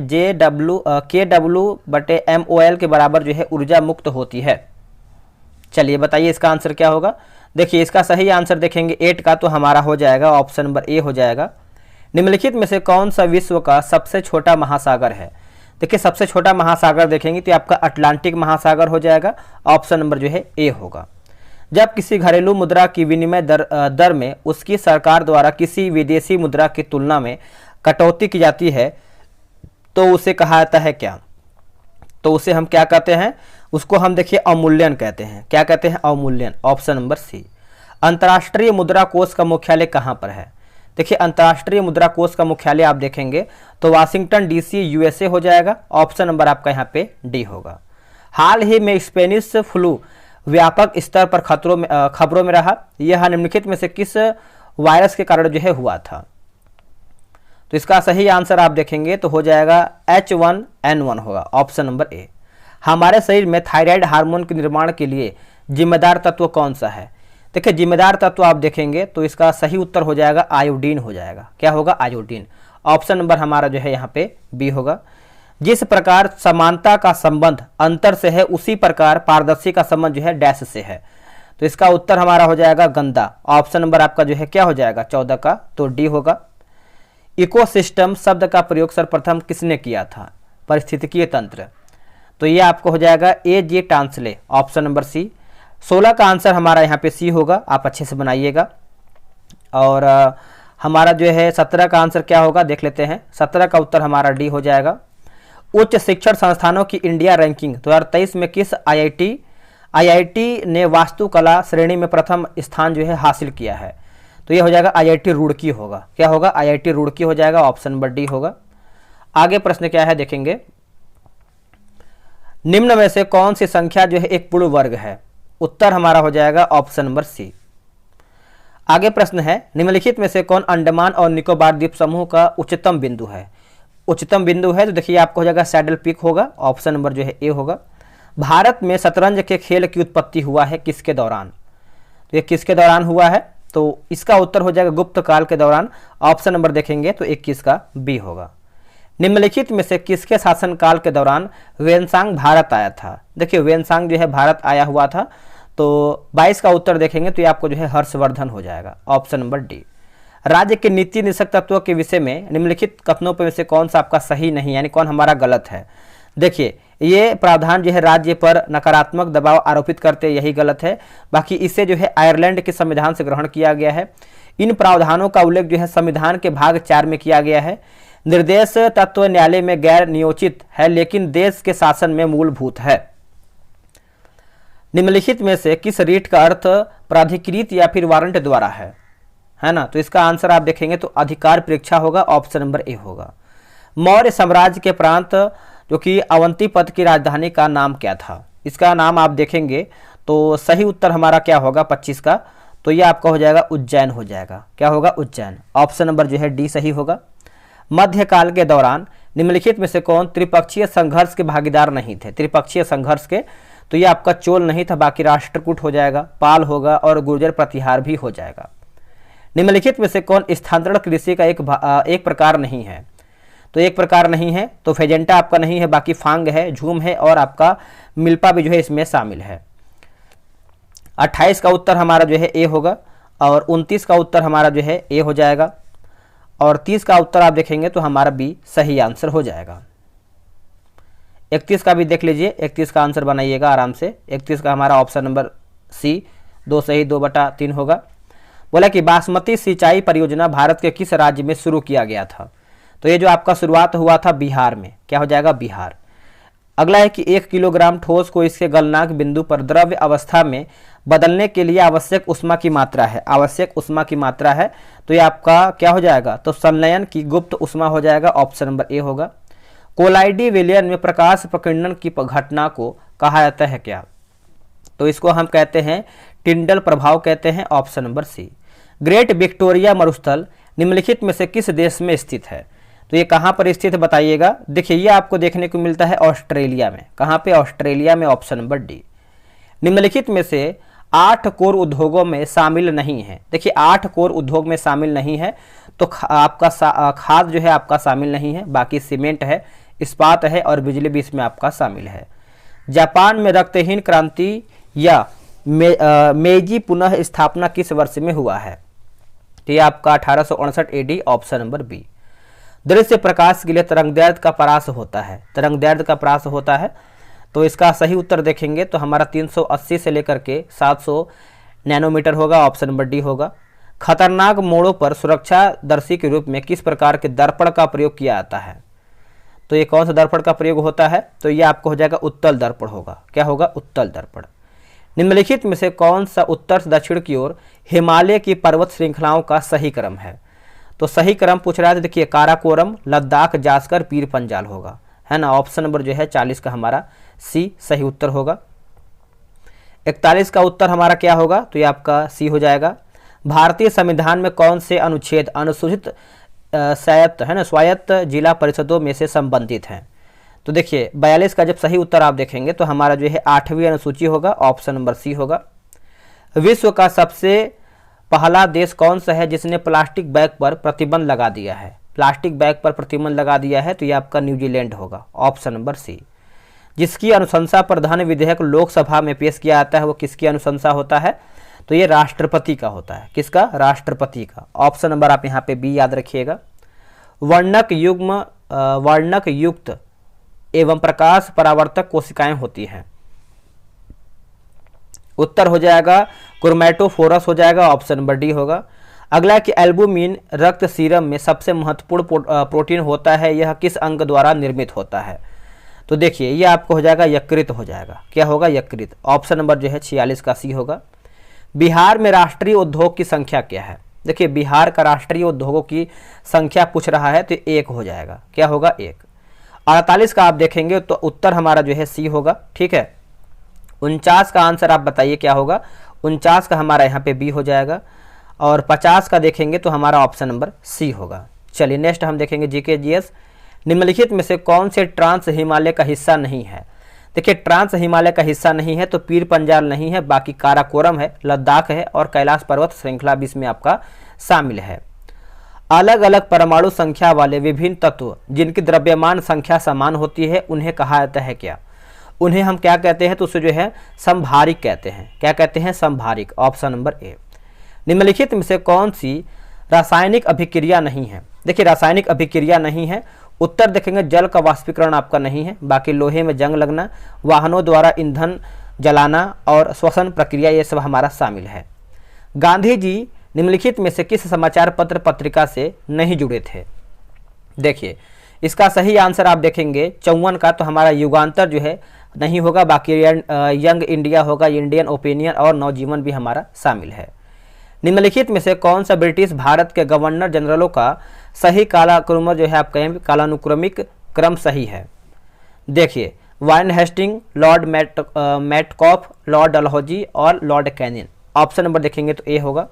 KW/mol के बराबर जो है ऊर्जा मुक्त होती है? चलिए बताइए इसका आंसर क्या होगा। देखिए इसका सही आंसर देखेंगे 8 का तो हमारा हो जाएगा ऑप्शन नंबर ए हो जाएगा। निम्नलिखित में से कौन सा विश्व का सबसे छोटा महासागर है? देखिए सबसे छोटा महासागर देखेंगे तो आपका अटलांटिक महासागर हो जाएगा। ऑप्शन नंबर जो है ए होगा। जब किसी घरेलू मुद्रा की विनिमय दर में उसकी सरकार द्वारा किसी विदेशी मुद्रा की तुलना में कटौती की जाती है तो उसे कहा जाता है क्या? तो उसे हम क्या कहते हैं? उसको हम देखिए अवमूल्यन कहते हैं। क्या कहते हैं? अवमूल्यन। Option number C. अंतर्राष्ट्रीय मुद्रा कोष का मुख्यालय कहाँ पर है? देखिए अंतर्राष्ट्रीय मुद्रा कोष का मुख्यालय आप देखेंगे तो वाशिंगटन डीसी यूएसए हो जाएगा। ऑप्शन नंबर आपका यहाँ पे डी होगा। हाल ही में स्पेनिश फ्लू व्यापक स्तर पर खबरों में रहा, यह निम्नलिखित में से किस वायरस के कारण जो है हुआ था? तो इसका सही आंसर आप देखेंगे तो हो जाएगा H1N1 होगा, ऑप्शन नंबर ए। हमारे शरीर में थायराइड हार्मोन के निर्माण के लिए जिम्मेदार तत्व कौन सा है? देखिए जिम्मेदार तत्व आप देखेंगे तो इसका सही उत्तर हो जाएगा आयोडीन हो जाएगा। क्या होगा? आयोडीन। ऑप्शन नंबर हमारा जो है यहाँ पे बी होगा। जिस प्रकार समानता का संबंध अंतर से है उसी प्रकार पारदर्शी का संबंध जो है डैश से है। तो इसका उत्तर हमारा हो जाएगा गंदा। ऑप्शन नंबर आपका जो है क्या हो जाएगा? 14 का, तो डी होगा। इकोसिस्टम शब्द का प्रयोग सर्वप्रथम किसने किया था? पारिस्थितिकीय तंत्र। तो ये आपको हो जाएगा A.J. टांसले, ऑप्शन नंबर सी। 16 का आंसर हमारा यहाँ पे सी होगा, आप अच्छे से बनाइएगा। और हमारा जो है 17 का आंसर क्या होगा देख लेते हैं। 17 का उत्तर हमारा डी हो जाएगा। उच्च शिक्षण संस्थानों की इंडिया रैंकिंग 2023 में किस आईआईटी ने वास्तुकला श्रेणी में प्रथम स्थान जो है हासिल किया है? तो ये हो जाएगा आईआईटी रुड़की होगा। क्या होगा? आईआईटी रुड़की हो जाएगा, ऑप्शन नंबर डी होगा। आगे प्रश्न क्या है देखेंगे। निम्न में से कौन सी संख्या जो है एक पूर्ण वर्ग है? उत्तर हमारा हो जाएगा ऑप्शन नंबर सी। आगे प्रश्न है, निम्नलिखित में से कौन अंडमान और निकोबार द्वीप समूह का उच्चतम बिंदु है? उच्चतम बिंदु है तो देखिए आपको हो जाएगा सैडल पीक होगा, ऑप्शन नंबर जो है ए होगा। भारत में शतरंज के खेल की उत्पत्ति हुआ है किसके दौरान? तो ये किसके दौरान हुआ है? तो इसका उत्तर हो जाएगा गुप्त काल के दौरान। ऑप्शन नंबर देखेंगे तो 21 का बी होगा। निम्नलिखित में से किसके शासनकाल के दौरान वेनसांग भारत आया था? देखिए वेनसांग जो है भारत आया हुआ था, तो 22 का उत्तर देखेंगे तो ये आपको जो है हर्षवर्धन हो जाएगा, ऑप्शन नंबर डी। राज्य के नीति निषेधक तत्वों के विषय में निम्नलिखित कथनों में से कौन सा आपका सही नहीं, यानी कौन हमारा गलत है? देखिए ये प्रावधान जो है राज्य पर नकारात्मक दबाव आरोपित करते, यही गलत है। बाकी इसे जो है आयरलैंड के संविधान से ग्रहण किया गया है। इन प्रावधानों का उल्लेख जो है संविधान के भाग 4 में किया गया है। निर्देश तत्व न्यायालय में गैर नियोजित है लेकिन देश के शासन में मूलभूत है। निम्नलिखित में से किस रीट का अर्थ प्राधिकृत या फिर वारंट द्वारा है ना? तो इसका आंसर आप देखेंगे तो अधिकार परीक्षा होगा, ऑप्शन नंबर ए होगा। मौर्य साम्राज्य के प्रांत जो कि अवंतीपद की राजधानी का नाम क्या था? इसका नाम आप देखेंगे तो सही उत्तर हमारा क्या होगा 25 का, तो ये आपका हो जाएगा उज्जैन हो जाएगा। क्या होगा? उज्जैन। ऑप्शन नंबर जो है डी सही होगा। मध्यकाल के दौरान निम्नलिखित में से कौन त्रिपक्षीय संघर्ष के भागीदार नहीं थे? त्रिपक्षीय संघर्ष के, तो ये आपका चोल नहीं था, बाकी राष्ट्रकूट हो जाएगा, पाल होगा और गुर्जर प्रतिहार भी हो जाएगा। निम्नलिखित में से कौन स्थानांतरण कृषि का एक प्रकार नहीं है? तो एक प्रकार नहीं है तो फेजेंटा आपका नहीं है, बाकी फांग है, झूम है और आपका मिल्पा भी जो है इसमें शामिल है। 28 का उत्तर हमारा जो है ए होगा और 29 का उत्तर हमारा जो है ए हो जाएगा और 30 का उत्तर आप देखेंगे तो हमारा बी सही आंसर हो जाएगा। 31 का भी देख लीजिए, 31 का आंसर बनाइएगा आराम से। 31 का हमारा ऑप्शन नंबर सी 2 सही 2/3 होगा। बोला कि बासमती सिंचाई परियोजना भारत के किस राज्य में शुरू किया गया था? तो ये जो आपका शुरुआत हुआ था बिहार में। क्या हो जाएगा? बिहार। अगला है कि 1 किलोग्राम ठोस को इसके गलनांक बिंदु पर द्रव्य अवस्था में बदलने के लिए आवश्यक ऊष्मा की मात्रा है। आवश्यक ऊष्मा की मात्रा है तो ये आपका क्या हो जाएगा? तो संलयन की गुप्त ऊष्मा हो जाएगा, ऑप्शन नंबर ए होगा। कोलाइडी विलयन में प्रकाश प्रकीर्णन की घटना को कहा जाता है क्या? तो इसको हम कहते हैं टिंडल प्रभाव कहते हैं, option number C. Great Victoria मरुस्थल निम्नलिखित में से किस देश में स्थित है? तो ये कहाँ पर स्थित है बताइएगा। देखिए ये आपको देखने को मिलता है ऑस्ट्रेलिया में। कहाँ पे? ऑस्ट्रेलिया में, ऑप्शन नंबर डी। निम्नलिखित में से 8 कोर उद्योगों में शामिल नहीं है। देखिए 8 कोर उद्योग में शामिल नहीं है तो आपका खाद जो है आपका शामिल नहीं है, बाकी सीमेंट है, इस्पात है और बिजली भी इसमें आपका शामिल है। जापान में रक्तहीन क्रांति या मेजी पुनः स्थापना किस वर्ष में हुआ है? तो ये आपका 1859 एडी, ऑप्शन नंबर बी। दृश्य प्रकाश के लिए तरंगदैर्घ्य का परास होता है। तरंगदैर्घ्य का परास होता है तो इसका सही उत्तर देखेंगे तो हमारा 380 से लेकर के 700 नैनोमीटर होगा, ऑप्शन नंबर डी होगा। खतरनाक मोड़ों पर सुरक्षादर्शी के रूप में किस प्रकार के दर्पण का प्रयोग किया जाता है? तो ये कौन सा दर्पण का प्रयोग होता है? तो ये आपको हो जाएगा उत्तल दर्पण होगा। क्या होगा? उत्तल दर्पण। निम्नलिखित में से कौन सा उत्तर से दक्षिण की ओर हिमालय की पर्वत श्रृंखलाओं का सही क्रम है? तो सही क्रम पूछ रहा है तो देखिए काराकोरम, लद्दाख, जास्कर, पीर पंजाल होगा, है ना। ऑप्शन नंबर जो है 40 का हमारा सी सही उत्तर होगा। 41 का उत्तर हमारा क्या होगा, तो ये आपका सी हो जाएगा। भारतीय संविधान में कौन से अनुच्छेद अनुसूचित स्वायत्त है ना स्वायत्त जिला परिषदों में से संबंधित हैं। तो देखिए 42 का जब सही उत्तर आप देखेंगे तो हमारा जो है 8वीं अनुसूची होगा, ऑप्शन नंबर सी होगा। विश्व का सबसे पहला देश कौन सा है जिसने प्लास्टिक बैग पर प्रतिबंध लगा दिया है। प्लास्टिक बैग पर प्रतिबंध लगा दिया है तो ये आपका न्यूजीलैंड होगा, ऑप्शन नंबर सी। जिसकी अनुशंसा पर धन विधेयक लोकसभा में पेश किया जाता है वो किसकी अनुशंसा होता है, तो ये राष्ट्रपति का होता है। किसका, राष्ट्रपति का। ऑप्शन नंबर आप यहाँ पे बी याद रखिएगा। वर्णक युक्त एवं प्रकाश परावर्तक कोशिकाएं होती हैं। उत्तर हो जाएगा क्रोमैटोफोरस हो जाएगा, ऑप्शन नंबर डी होगा। अगला कि एल्बुमिन रक्त सीरम में सबसे महत्वपूर्ण प्रोटीन होता है, यह किस अंग द्वारा निर्मित होता है। तो देखिए ये आपको हो जाएगा यकृत हो जाएगा। क्या होगा, यकृत। ऑप्शन नंबर जो है 46 का सी होगा। बिहार में राष्ट्रीय उद्योग की संख्या क्या है। देखिए बिहार का राष्ट्रीय उद्योगों की संख्या पूछ रहा है तो 1 हो जाएगा। क्या होगा, 1। 48 का आप देखेंगे तो उत्तर हमारा जो है सी होगा, ठीक है। 49 का आंसर आप बताइए क्या होगा। 49 का हमारा यहाँ पे बी हो जाएगा। और 50 का देखेंगे तो हमारा ऑप्शन नंबर सी होगा। चलिए नेक्स्ट हम देखेंगे जीके जीएस। निम्नलिखित में से कौन से ट्रांस हिमालय का हिस्सा नहीं है। देखिए ट्रांस हिमालय का हिस्सा नहीं है तो पीर पंजाल नहीं है, बाकी काराकोरम है, लद्दाख है और कैलाश पर्वत श्रृंखला भी इसमें आपका शामिल है। अलग अलग परमाणु संख्या वाले विभिन्न तत्व जिनकी द्रव्यमान संख्या समान होती है उन्हें कहा जाता है क्या। उन्हें हम क्या कहते हैं, तो उसे जो है समभारिक कहते हैं। क्या कहते हैं, समभारिक। Option number A. निम्नलिखित में से कौन सी रासायनिक अभिक्रिया नहीं है। देखिए रासायनिक अभिक्रिया नहीं है, उत्तर देखेंगे जल का वाष्पीकरण आपका नहीं है, बाकी लोहे में जंग लगना, वाहनों द्वारा ईंधन जलाना और श्वसन प्रक्रिया ये सब हमारा शामिल है। गांधी जी निम्नलिखित में से किस समाचार पत्र पत्रिका से नहीं जुड़े थे। देखिए इसका सही आंसर आप देखेंगे 54 का तो हमारा युगांतर जो है नहीं होगा, बाकी यंग इंडिया होगा, इंडियन ओपिनियन और नवजीवन भी हमारा शामिल है। निम्नलिखित में से कौन सा ब्रिटिश भारत के गवर्नर जनरलों का सही कालानुक्रम जो है आप कहें कालानुक्रमिक क्रम सही है। देखिए Warren Hastings, Lord Metcalfe, Lord Dalhousie और लॉर्ड कैनिन। ऑप्शन नंबर देखेंगे तो ए होगा।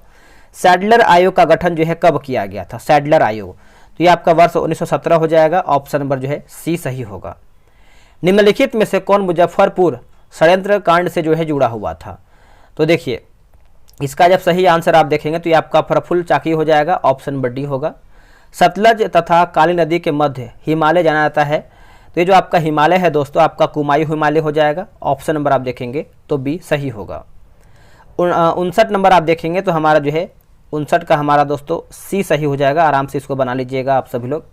सैडलर आयोग का गठन जो है कब किया गया था। सैडलर आयोग तो ये आपका वर्ष 1917 हो जाएगा। ऑप्शन नंबर जो है सी सही होगा। निम्नलिखित में से कौन मुजफ्फरपुर षड्यंत्र कांड से जो है जुड़ा हुआ था। तो देखिए इसका जब सही आंसर आप देखेंगे तो ये आपका प्रफुल्ल चाकी हो जाएगा। ऑप्शन नंबर डी होगा। सतलज तथा काली नदी के मध्य हिमालय जाना जाता है, तो ये जो आपका हिमालय है दोस्तों आपका कुमायूं हिमालय हो जाएगा। ऑप्शन नंबर आप देखेंगे तो बी सही होगा। 59 नंबर आप देखेंगे तो हमारा जो है 59 का हमारा दोस्तों सी सही हो जाएगा। आराम से इसको बना लीजिएगा आप सभी लोग।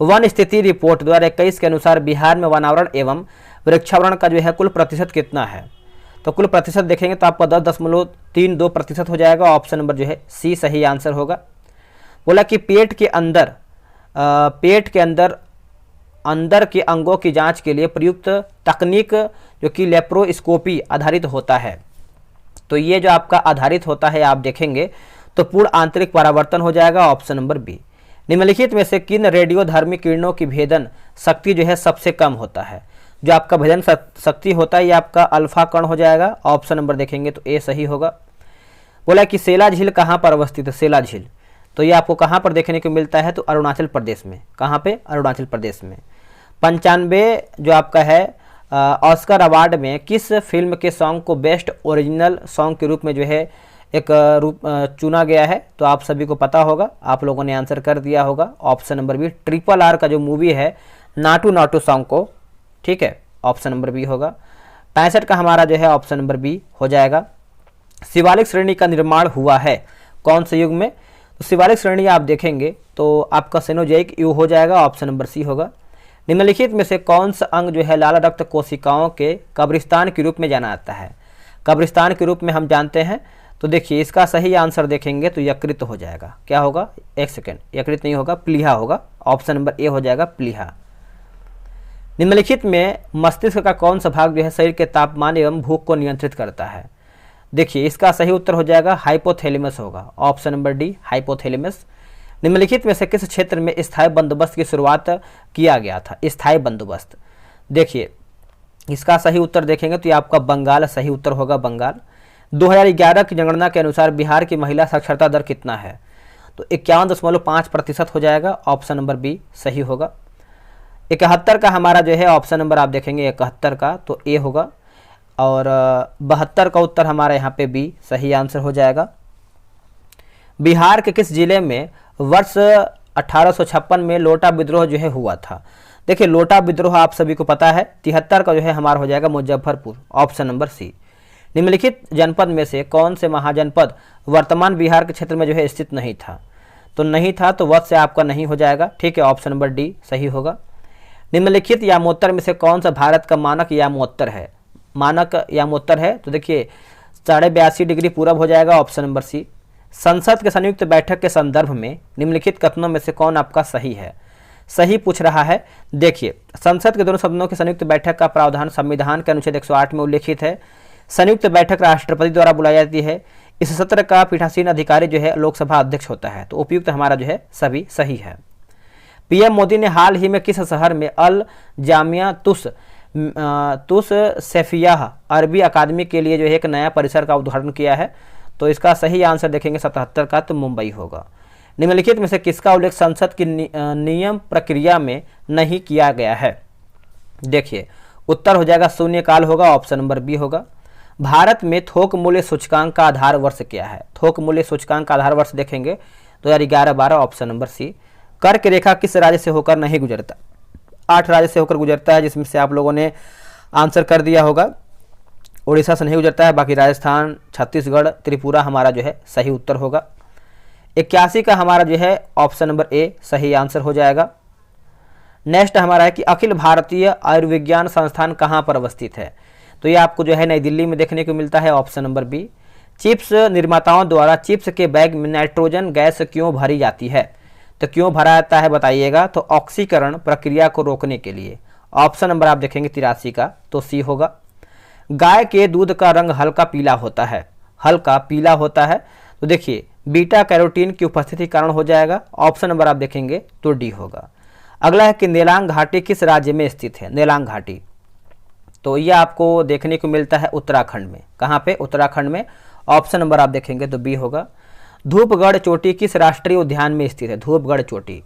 वन स्थिति रिपोर्ट 2021 के अनुसार बिहार में वनावरण एवं वृक्षावरण का जो है कुल प्रतिशत कितना है। तो कुल प्रतिशत देखेंगे तो आपका 10.32% हो जाएगा। ऑप्शन नंबर जो है सी सही आंसर होगा। बोला कि पेट के अंदर के अंगों की जांच के लिए प्रयुक्त तकनीक जो कि लेप्रोस्कोपी आधारित होता है, तो ये जो आपका आधारित होता है आप देखेंगे तो पूर्ण आंतरिक परावर्तन हो जाएगा। Option number B. निम्नलिखित में से किन रेडियोधर्मी किरणों की भेदन शक्ति जो है सबसे कम होता है। जो आपका भेदन शक्ति होता है ये आपका अल्फा कण हो जाएगा। ऑप्शन नंबर देखेंगे तो ए सही होगा। बोला कि सेला झील कहाँ पर अवस्थित है। सेला झील तो ये आपको कहाँ पर देखने को मिलता है, तो अरुणाचल प्रदेश में। कहाँ पे, अरुणाचल प्रदेश में। 95 जो आपका है ऑस्कर अवार्ड में किस फिल्म के सॉन्ग को बेस्ट ओरिजिनल सॉन्ग के रूप में जो है एक चुना गया है, तो आप सभी को पता होगा, आप लोगों ने आंसर कर दिया होगा। Option number B. RRR का जो मूवी है नाटू नाटू सॉन्ग को, ठीक है, ऑप्शन नंबर बी होगा। 65 का हमारा जो है ऑप्शन नंबर बी हो जाएगा। शिवालिक श्रेणी का निर्माण हुआ है कौन से युग में। तो शिवालिक श्रेणी आप देखेंगे तो आपका सेनोजोइक युग हो जाएगा। ऑप्शन नंबर सी होगा। निम्नलिखित में से कौन सा अंग जो है लाल रक्त कोशिकाओं के कब्रिस्तान के रूप में जाना जाता है। कब्रिस्तान के रूप में हम जानते हैं, तो देखिए इसका सही आंसर देखेंगे तो यकृत हो जाएगा। क्या होगा, एक सेकेंड, यकृत नहीं होगा, प्लीहा होगा। ऑप्शन नंबर ए हो जाएगा, प्लीहा। निम्नलिखित में मस्तिष्क का कौन सा भाग जो है शरीर के तापमान एवं भूख को नियंत्रित करता है। देखिए इसका सही उत्तर हो जाएगा हाइपोथैलेमस होगा। Option number D hypothalamus. निम्नलिखित में से किस क्षेत्र में स्थायी बंदोबस्त की शुरुआत किया गया था। स्थायी बंदोबस्त देखिए इसका सही उत्तर देखेंगे तो ये आपका बंगाल सही उत्तर होगा, बंगाल। 2011 की जनगणना के अनुसार बिहार की महिला साक्षरता दर कितना है? तो 51.5% हो जाएगा, ऑप्शन नंबर बी सही होगा। 71 का हमारा जो है ऑप्शन नंबर आप देखेंगे 71 का तो ए होगा, और 72 का उत्तर हमारा यहाँ पे बी सही आंसर हो जाएगा। बिहार के किस जिले में वर्ष 1856 में लोटा विद्रोह जो है हुआ था? देखिए लोटा विद्रोह आप सभी को पता है। 73 का जो है हमारा हो जाएगा मुजफ्फरपुर, ऑप्शन नंबर सी। निम्नलिखित जनपद में से कौन से महाजनपद वर्तमान बिहार के क्षेत्र में जो है स्थित नहीं था? तो नहीं था तो वत से आपका नहीं हो जाएगा, ठीक है, ऑप्शन नंबर डी सही होगा। निम्नलिखित यामोत्तर में से कौन सा भारत का मानक यामोत्तर है? मानक यामोत्तर है तो देखिए 82.5 डिग्री पूरब हो जाएगा, ऑप्शन नंबर सी। संसद के संयुक्त बैठक के संदर्भ में निम्नलिखित कथनों में से कौन आपका सही है? सही पूछ रहा है। देखिए संसद के दोनों सदनों की संयुक्त बैठक का प्रावधान संविधान के अनुच्छेद 108 में उल्लेखित है। संयुक्त बैठक राष्ट्रपति द्वारा बुलाई जाती है। इस सत्र का पीठासीन अधिकारी जो है लोकसभा अध्यक्ष होता है। तो उपयुक्त हमारा जो है सभी सही है। पीएम मोदी ने हाल ही में किस शहर में अल जामिया तुस सैफियाह अरबी अकादमी के लिए जो है एक नया परिसर का उद्घाटन किया है? तो इसका सही आंसर देखेंगे 77 का तो मुंबई होगा। निम्नलिखित में से किसका उल्लेख संसद की नियम प्रक्रिया में नहीं किया गया है? देखिए उत्तर हो जाएगा शून्यकाल होगा, ऑप्शन नंबर बी होगा। भारत में थोक मूल्य सूचकांक का आधार वर्ष क्या है? थोक मूल्य सूचकांक का आधार वर्ष देखेंगे 2011-12, ऑप्शन नंबर सी। कर्क रेखा किस राज्य से होकर नहीं गुजरता? 8 राज्य से होकर गुजरता है, जिसमें से आप लोगों ने आंसर कर दिया होगा। उड़ीसा से नहीं गुजरता है, बाकी राजस्थान, छत्तीसगढ़, त्रिपुरा हमारा जो है सही उत्तर होगा। 81 का हमारा जो है ऑप्शन नंबर ए सही आंसर हो जाएगा। नेक्स्ट हमारा है कि अखिल भारतीय आयुर्विज्ञान संस्थान कहाँ पर अवस्थित है? तो ये आपको जो है नई दिल्ली में देखने को मिलता है, ऑप्शन नंबर बी। चिप्स निर्माताओं द्वारा चिप्स के बैग में नाइट्रोजन गैस क्यों भरी जाती है? तो क्यों भरा जाता है बताइएगा? तो ऑक्सीकरण प्रक्रिया को रोकने के लिए, ऑप्शन नंबर आप देखेंगे 83 का तो सी होगा। गाय के दूध का रंग हल्का पीला होता है, हल्का पीला होता है तो देखिए बीटा कैरोटीन की उपस्थिति कारण हो जाएगा, ऑप्शन नंबर आप देखेंगे तो डी होगा। अगला है कि नेलांग घाटी किस राज्य में स्थित है? नेलांग घाटी तो यह आपको देखने को मिलता है उत्तराखंड में। कहाँ पे? उत्तराखंड में, ऑप्शन नंबर आप देखेंगे तो बी होगा। धूपगढ़ चोटी किस राष्ट्रीय उद्यान में स्थित है? धूपगढ़ चोटी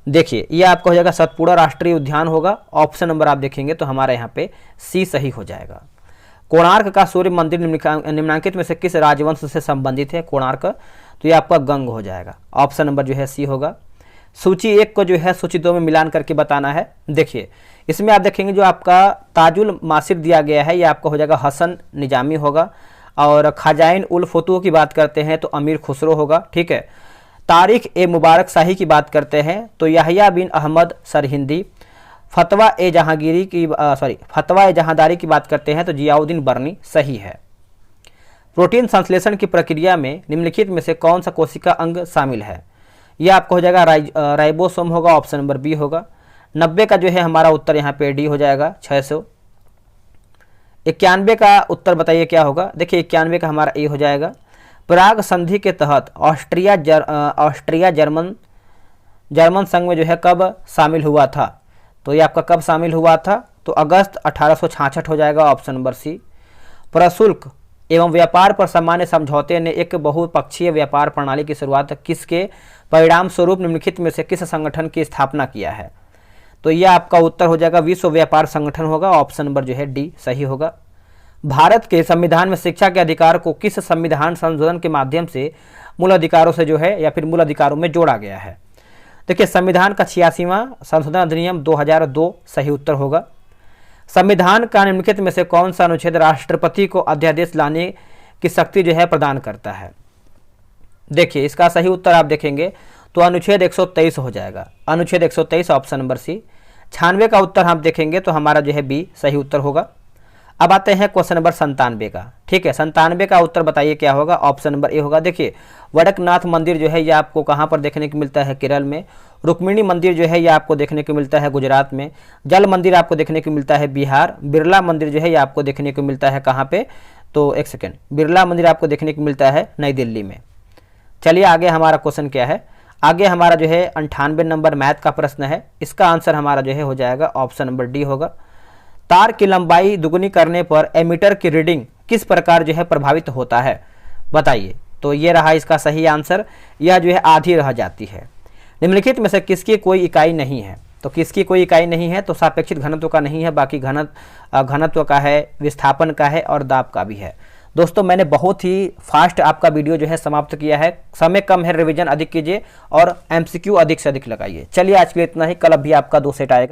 देखिए यह आपका हो जाएगा सतपुड़ा राष्ट्रीय उद्यान होगा, ऑप्शन नंबर आप देखेंगे तो हमारा यहाँ पे सी सही हो जाएगा। कोणार्क का सूर्य मंदिर निम्नलिखित में से किस राजवंश से संबंधित है? कोणार्क तो ये आपका गंग हो जाएगा, ऑप्शन नंबर जो है सी होगा। सूची 1 को जो है सूची 2 में मिलान करके बताना है। देखिए इसमें आप देखेंगे जो आपका ताजुल मासिर दिया गया है ये आपका हो जाएगा हसन निजामी होगा, और खजाइन उल फतूह की बात करते हैं तो अमीर खुसरो होगा, ठीक है। तारिख ए मुबारक शाही की बात करते हैं तो याहिया बिन अहमद सरहिंदी। फतवा ए जहांदारी की बात करते हैं तो जियाउद्दीन बर्नी सही है। प्रोटीन संश्लेषण की प्रक्रिया में निम्नलिखित में से कौन सा कोशिका अंग शामिल है? यह आपको हो जाएगा राइबोसोम होगा, ऑप्शन नंबर बी होगा। 90 का जो है हमारा उत्तर यहाँ पे डी हो जाएगा 600। 91 का उत्तर बताइए क्या होगा? देखिए 91 का हमारा ए हो जाएगा। प्राग संधि के तहत ऑस्ट्रिया जर्मन संघ में जो है कब शामिल हुआ था? तो ये आपका कब शामिल हुआ था? तो अगस्त 1866 हो जाएगा, ऑप्शन नंबर सी। प्रशुल्क एवं व्यापार पर सामान्य समझौते ने एक बहुपक्षीय व्यापार प्रणाली की शुरुआत किसके परिणाम स्वरूप निम्नलिखित में से किस संगठन की स्थापना किया है? तो यह आपका उत्तर हो जाएगा विश्व व्यापार संगठन होगा, ऑप्शन नंबर जो है डी सही होगा। भारत के संविधान में शिक्षा के अधिकार को किस संविधान संशोधन के माध्यम से मूल अधिकारों से जो है या फिर मूल अधिकारों में जोड़ा गया है? देखिए संविधान का 86वां संशोधन अधिनियम 2002 सही उत्तर होगा। संविधान का निम्नलिखित में से कौन सा अनुच्छेद राष्ट्रपति को अध्यादेश लाने की शक्ति जो है प्रदान करता है? देखिए इसका सही उत्तर आप देखेंगे तो अनुच्छेद 123 हो जाएगा, अनुच्छेद 123 ऑप्शन नंबर सी। 96 का उत्तर हम देखेंगे तो हमारा जो है बी सही उत्तर होगा। अब आते हैं क्वेश्चन नंबर 97 का, ठीक है। 97 का उत्तर बताइए क्या होगा? ऑप्शन नंबर ए होगा। देखिए वडकनाथ मंदिर जो है ये आपको कहाँ पर देखने को मिलता है? केरल में। रुक्मिणी मंदिर जो है ये आपको देखने को मिलता है गुजरात में। जल मंदिर आपको देखने को मिलता है बिहार। बिरला मंदिर जो है ये आपको देखने को मिलता है कहाँ पे? तो एक सेकेंड, बिरला मंदिर आपको देखने को मिलता है नई दिल्ली में। चलिए आगे हमारा क्वेश्चन क्या है? आगे हमारा जो है 98 नंबर मैथ का प्रश्न है। इसका आंसर हमारा जो है हो जाएगा ऑप्शन नंबर डी होगा। तार की लंबाई दुगुनी करने पर एमीटर की रीडिंग किस प्रकार जो है प्रभावित होता है, बताइए। तो ये रहा इसका सही आंसर, यह जो है आधी रह जाती है। निम्नलिखित में से किसकी कोई इकाई नहीं है, तो किसकी कोई इकाई नहीं है, तो सापेक्षिक घनत्व का नहीं है, बाकी घनत्व का है, विस्थापन का है और दाब का भी है। दोस्तों मैंने बहुत ही फास्ट आपका वीडियो जो है समाप्त किया है, समय कम है, रिवीजन अधिक कीजिए और एमसीक्यू अधिक से अधिक लगाइए। चलिए आज के लिए इतना ही, कल अभी आपका 2 सेट आएगा।